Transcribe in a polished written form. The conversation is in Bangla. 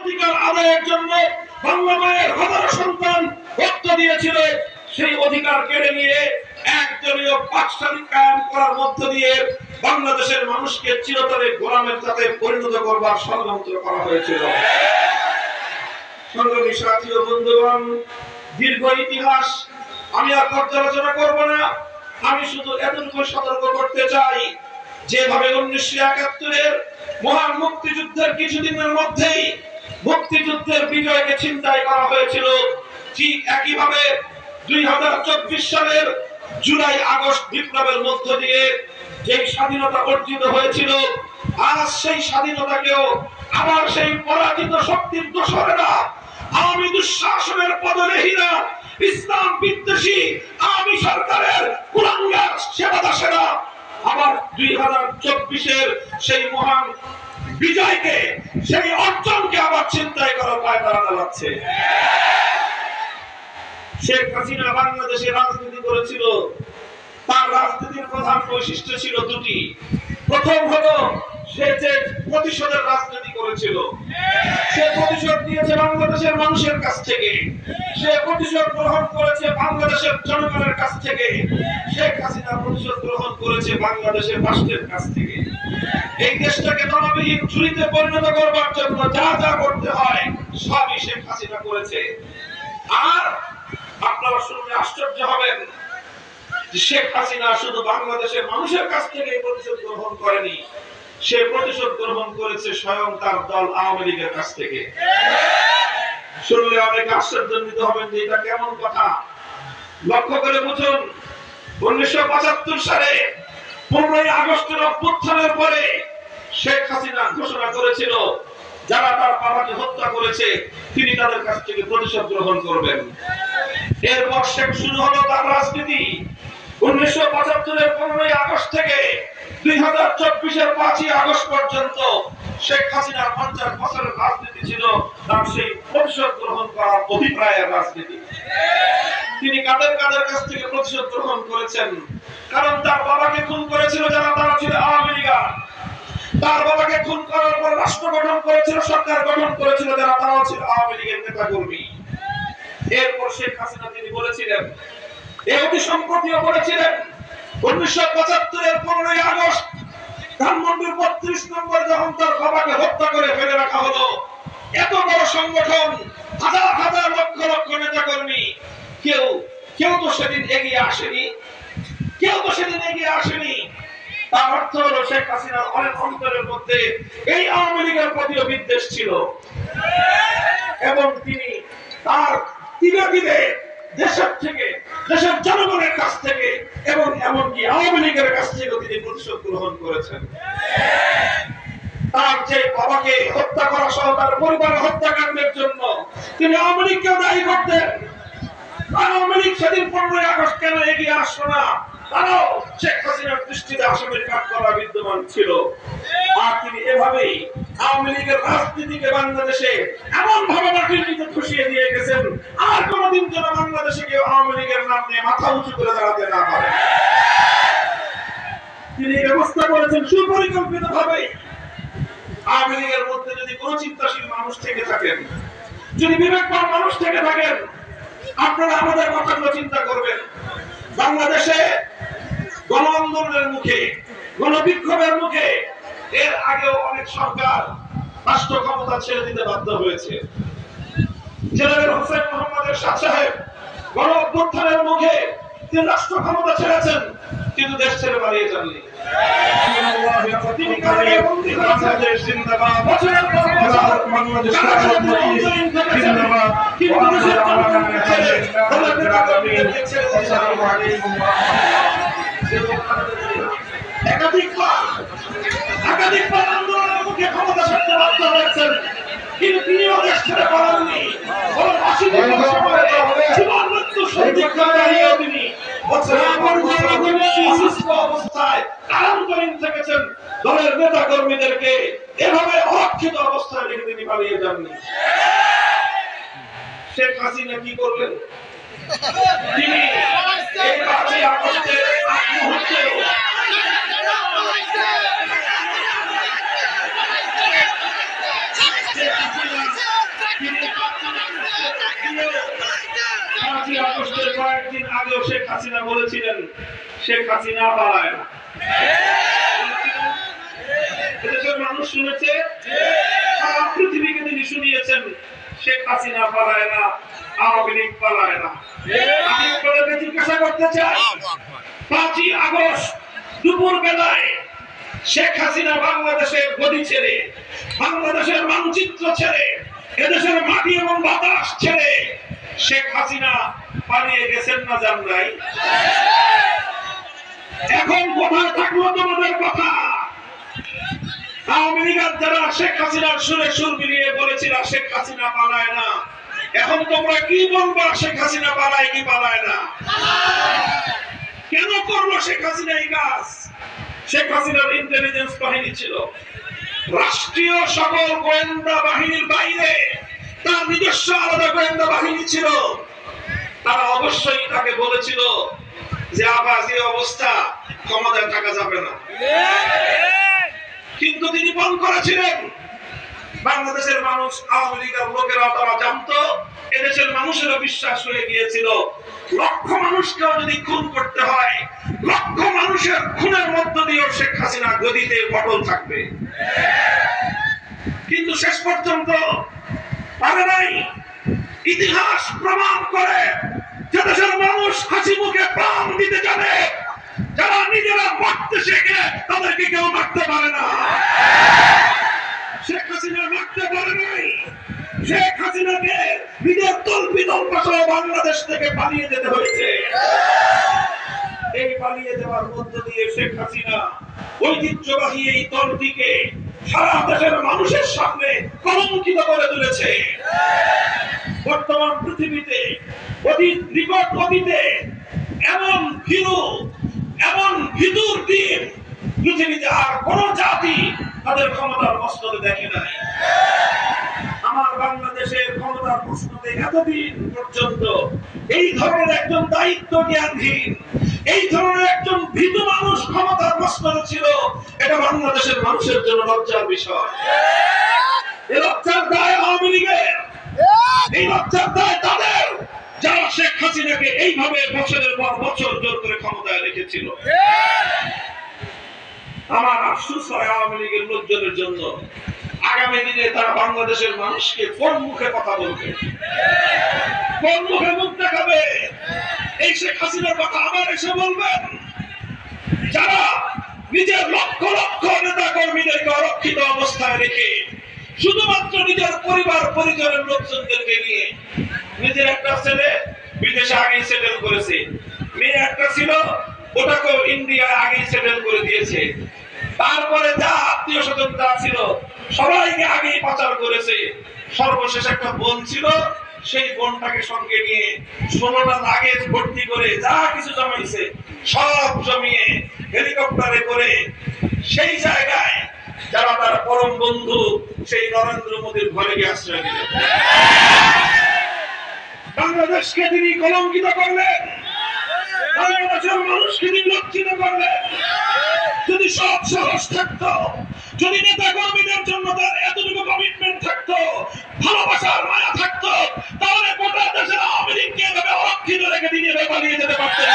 অধিকার আদায়ের জন্য বাংলা মায়ের হাজারো সন্তান রক্ত দিয়েছিল, সেই অধিকার কেড়ে নিয়ে একদলীয় পাকশালী কায়েম করার মধ্য দিয়ে বাংলাদেশের মানুষকে চিরতরে গোলামের জাতে পরিণত করবার ষড়যন্ত্র করা হয়েছিল। সংগ্রামী সাথী ও বন্ধুগণ, দীর্ঘ ইতিহাস আমি আর পর্যালোচনা করব না। আমি শুধু এতটুকু সতর্ক করতে চাই, যেভাবে 1971-এর মহান মুক্তিযুদ্ধের কিছুদিনের মধ্যেই মুক্তিযুদ্ধের বিজয়কে ছিনতাই করা হয়েছিল, ঠিক একইভাবে 2024 সালের জুলাই আগস্ট বিপ্লবের মধ্য দিয়ে যে স্বাধীনতা অর্জিত হয়েছিল, আজ সেই স্বাধীনতাকেও আবার সেই পরাজিত শক্তির দোসরেরা, আওয়ামী দুঃশাসনের পদলেহীরা, ইসলাম বিদ্বেষী আওয়ামী সরকারের কুলাঙ্গার সেবাদাসেরা আবার 2024-এর সেই মহান বিজয়কে, সেই অর্জনকে আবার ছিনতাই করার পায়তারা চালাচ্ছে। শেখ হাসিনা বাংলাদেশে রাজনীতি করেছিল, তার রাজনীতির প্রধান বৈশিষ্ট্য ছিল দুটি। প্রথম হলো সে যে প্রতিশোধের রাজনীতি করেছিল, সে প্রতিশোধ নিয়েছে বাংলাদেশের মানুষের কাছ থেকে, সে প্রতিশোধ গ্রহণ করেছে বাংলাদেশের জনগণের কাছ থেকে। শেখ হাসিনা প্রতিশোধ গ্রহণ করেছে বাংলাদেশের রাষ্ট্রের কাছ থেকে। এই দেশটাকে জনবিহীন ঝুড়িতে পরিণত করবার জন্য যা যা করতে হয় সবই শেখ হাসিনা করেছে। আর আপনারা শুনলে আশ্চর্য হবেন, শেখ হাসিনা শুধু বাংলাদেশের মানুষের কাছ থেকে প্রতিশোধ গ্রহণ করেনি, সে প্রতিশোধ গ্রহণ করেছে স্বয়ং তার দল আওয়ামী লীগের কাছ থেকে। শুনলে অনেক আশ্চর্যান্বিত হবেন যে এটা কেমন কথা। লক্ষ্য করে বুঝুন, 1975 সালে 15ই আগস্টের অভ্যুত্থানের পরে শেখ হাসিনা ঘোষণা করেছিল, যারা তার বাবাকে হত্যা করেছে তিনি তাদের কাছ থেকে প্রতিশোধ গ্রহণ করবেন। এরপর শেখ শুরু হলো তার রাজনীতি। 1975-এর 15ই আগস্ট থেকে 2024-এর 5ই আগস্ট পর্যন্ত শেখ হাসিনার 50 বছরের রাজনীতি ছিল তার সেই প্রতিশোধ গ্রহণ করার অভিপ্রায়ের রাজনীতি। তিনি কাদের কাদের কাছ থেকে প্রতিশোধ গ্রহণ করেছেন? কারণ তার বাবাকে খুন করেছিল যারা, তারা ছিল আওয়ামী লীগার। তার বাবাকে খুন করার পর রাষ্ট্র গঠন করেছিল, সরকার গঠন করেছিল যারা, তারাও ছিল আওয়ামী লীগের নেতা কর্মী। এরপর শেখ হাসিনা তিনি বলেছিলেন, এই অতি সম্প্রতিও বলেছিলেন, 1975-এর 15ই আগস্ট ধানমন্ডির 32 নম্বর যখন তার বাবাকে হত্যা করে ফেলে রাখা হলো, এত বড় সংগঠন, হাজার হাজার লক্ষ লক্ষ নেতা কর্মী, কেউ তো সেদিন এগিয়ে আসেনি, তার অর্থ হলো শেখ হাসিনার অনেক অন্তরের মধ্যে এই আওয়ামী লীগের প্রতিও বিদ্বেষ ছিল এবং তিনি তার ধীরে দেশের থেকে, দেশের জনগণের কাছ থেকে এবং এমনকি আওয়ামী লীগের কাছ থেকে তিনি প্রতিশোধ গ্রহণ করেছেন। তার যে বাবাকে হত্যা করা সহ তার পরিবারের হত্যাকাণ্ডের জন্য তিনি আওয়ামী লীগকেও দায়ী করতেন। আওয়ামী লীগ সেদিন 15ই আগস্ট কেন এগিয়ে আসলো না? তারাও শেখ হাসিনার দৃষ্টিতে আসামির কাঠগড়া বিদ্যমান ছিল। আর তিনি এভাবেই আওয়ামী লীগের রাজনীতিকে বাংলাদেশে এমন ভাবে মাটির নিচে ধসিয়ে দিয়ে গেছেন, আর কোনদিন যেন বাংলাদেশে কেউ আওয়ামী লীগের নাম নিয়ে মাথা উঁচু করে দাঁড়াতে না পারে। তিনি ব্যবস্থা করেছেন সুপরিকল্পিত ভাবে। আওয়ামী লীগের মধ্যে যদি কোন চিন্তাশীল মানুষ থেকে থাকেন, যদি বিবেকবান মানুষ থেকে থাকেন, আপনারা আমাদের কথাগুলো চিন্তা করবেন। বাংলাদেশে গণ আন্দোলনের মুখে, গণবিক্ষোভের মুখে এর আগেও অনেক সরকার রাষ্ট্র ক্ষমতা ছেড়ে দিতে বাধ্য হয়েছে। জেনারেল হোসেন মোহাম্মদ এরশাদ সাহেব গণ অভ্যুত্থানের মুখে তিনি রাষ্ট্র ক্ষমতা ছেড়েছেন, কিন্তু দেশ ছেড়ে পালিয়ে যাননি। তিনি কারাগারে বন্দী হয়েছেন। বছরের পর বছর বাংলাদেশ জিন্দাবাদ। কিন্তু দেশের জনগণকে ছেড়ে একাধিকবার আন্দোলনের মুখে ক্ষমতা ছাড়তে বাধ্য হয়েছেন, কিন্তু তিনিও দেশ ছেড়ে পালাননি। জীবন মৃত্যু সন্ধিক্ষণ দাঁড়িয়েও তিনি অবস্থায় আরামকালীন থেকেছেন। দলের নেতা কর্মীদেরকে এভাবে অরক্ষিত অবস্থায় রেখে তিনি পালিয়ে যাননি। শেখ হাসিনা কি করলেন? তিনি এই 5ই আগস্টের আগ মুহূর্তে শেখ হাসিনা বলেছিলেন শেখ হাসিনা পালায় না। এদেশের মানুষ শুনেছে, সারা পৃথিবীকে তিনি শুনিয়েছেন শেখ হাসিনা পালায় না, আওয়ামী লীগ পালায় না। আমি আপনাদেরকে জিজ্ঞাসা করতে চাই, 5ই আগস্ট দুপুর বেলায় শেখ হাসিনা বাংলাদেশের গদি ছেড়ে, বাংলাদেশের মানচিত্র ছেড়ে, এদেশের মাটি এবং বাতাস ছেড়ে শেখ হাসিনা পালিয়ে গেছেন না যান নাই? এখন কোথায় থাকলো তোমাদের কথা? আওয়ামী লীগের যারা শেখ হাসিনার সুরে সুর মিলিয়ে বলেছিল শেখ হাসিনা পালায় না, এখন তোমরা কি বলবা শেখ হাসিনা পালায় কি পালায় না? কেন করলো শেখ হাসিনা এই কাজ? শেখ হাসিনার ইন্টেলিজেন্স বাহিনী ছিল, রাষ্ট্রীয় সকল গোয়েন্দা বাহিনীর বাইরে তার নিজস্ব আলাদা গোয়েন্দা বাহিনী ছিল। তারা অবশ্যই তাকে বলেছিল যে আবাস এই অবস্থা, ক্ষমতায় থাকা যাবে না। কিন্তু তিনি পণ করেছিলেন। বাংলাদেশের মানুষ, আওয়ামী লীগের লোকেরা তারা জানতো, এদেশের মানুষেরও বিশ্বাস হয়ে গিয়েছিল লক্ষ মানুষকেও যদি খুন করতে হয়, লক্ষ মানুষের খুনের মধ্য দিয়েও শেখ হাসিনা গদিতে অটল থাকবে। কিন্তু শেষ পর্যন্ত পারে নাই। ইতিহাস প্রমাণ করে যে দেশের মানুষ হাসি মুখে প্রাণ দিতে জানে, যারা নিজেরা মরতে শেখে তাদেরকে কেউ মারতে পারে না। শেখ হাসিনা মারতে পারে নাই। শেখ হাসিনাকে নিজের তল্পিতল্পা সহ বাংলাদেশ থেকে পালিয়ে যেতে হয়েছে। এই পালিয়ে যাওয়ার মধ্য দিয়ে শেখ হাসিনা ঐতিহ্যবাহী এই দলটিকে সারা দেশের মানুষের সামনে কলঙ্কিত করে তুলেছে। বর্তমান পৃথিবীতে নিকট অতীতে এমন ভীরু, এমন ভিতর দিন পৃথিবীতে আর কোন জাতি তাদের ক্ষমতার মস্তকে দেখে নাই। আমার বাংলাদেশের ক্ষমতার প্রশ্নতে এতদিন পর্যন্ত এই ধরনের একজন দায়িত্ব জ্ঞানহীন, এই ধরনের একজন ভীতু মানুষ ক্ষমতার মস্তকে ছিল, এটা বাংলাদেশের মানুষের জন্য লজ্জার বিষয়। এই লজ্জার দায় আওয়ামী লীগের, এই লজ্জার দায় তাদের যারা শেখ হাসিনাকে এইভাবে বছরের পর বছর জোর করে ক্ষমতায় রেখেছিল। আমার আফসোস হয় আওয়ামী লীগের লোকজনের জন্য। আগামী দিনে তারা বাংলাদেশের মানুষকে কোন মুখে কথা বলবে, কোন মুখে মুখ দেখাবে? এই শেখ হাসিনার কথা আবার এসে বলবেন যারা নিজের লক্ষ লক্ষ নেতা কর্মীদেরকে অরক্ষিত অবস্থায় রেখে শুধুমাত্র নিজের পরিবার পরিজনের লোকজনদেরকে নিয়ে, নিজের একটা ছেলে বিদেশে আগেই সেটেল করেছে, মেয়ে একটা ছিল ওটাকেও ইন্ডিয়ায় আগেই সেটেল করে দিয়েছে, তারপরে যা আত্মীয় স্বজন যা ছিল সবাইকে আগেই পাচার করেছে। সর্বশেষ একটা বোন ছিল, সেই বোনটাকে সঙ্গে নিয়ে 16টা লাগেজ ভর্তি করে যা কিছু জমাইছে সব জমিয়ে হেলিকপ্টারে করে সেই জায়গায় যারা তার পরম বন্ধু সেই নরেন্দ্র মোদীর ঘরে গিয়ে আশ্রয় দিলেন। বাংলাদেশকে তিনি কলঙ্কিত করলেন, বাংলাদেশের মানুষকে তিনি লজ্জিত করলেন। যদি সব সাহস থাকতো, যদি নেতা কর্মীদের জন্য তার এতটুকু কমিটমেন্ট থাকতো, ভালোবাসার মায়া থাকতো, তাহলে গোটা দেশের আওয়ামী লীগকে এভাবে অরক্ষিত রেখে তিনি পালিয়ে যেতে পারতেন।